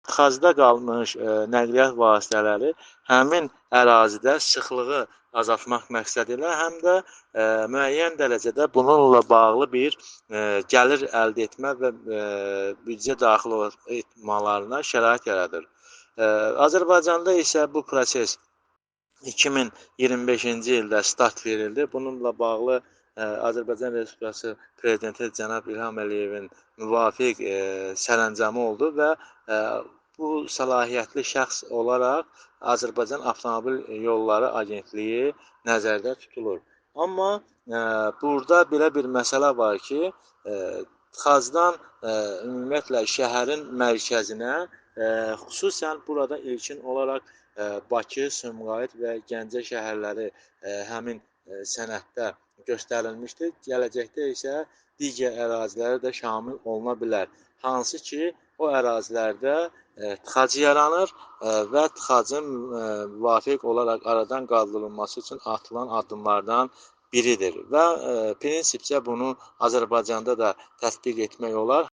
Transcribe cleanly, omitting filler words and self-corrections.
tıxacda qalmış nəqliyyat vasitələri həmin ərazidə sıxlığı azaltmaq məqsədi ilə həm də müəyyən dərəcədə bununla bağlı bir gəlir əldə etmə və büdcə daxil etmələrine şərait yaradır. Azərbaycanda isə bu proses 2025-ci ildə start verildi. Bununla bağlı Azərbaycan Respublikası Prezidenti cənab İlham Əliyevin müvafiq sərəncamı oldu və bu səlahiyyətli şəxs olaraq Azərbaycan Avtomobil Yolları Agentliyi nəzərdə tutulur. Amma burada belə bir məsələ var ki, tıxacdan ümumiyyətlə şəhərin mərkəzinə, xüsusən burada ilkin olaraq Bakı, Sumqayıt və Gəncə şəhərləri həmin sənəddə göstərilmişdir. Gələcəkdə isə digər əraziləri də şamil oluna bilər. Hansı ki, o ərazilərdə tıxac yaranır və tıxacın müvafiq olaraq aradan qaldırılması üçün atılan addımlardan biridir və prinsipcə bunu Azərbaycanda da tətbiq etmək olar.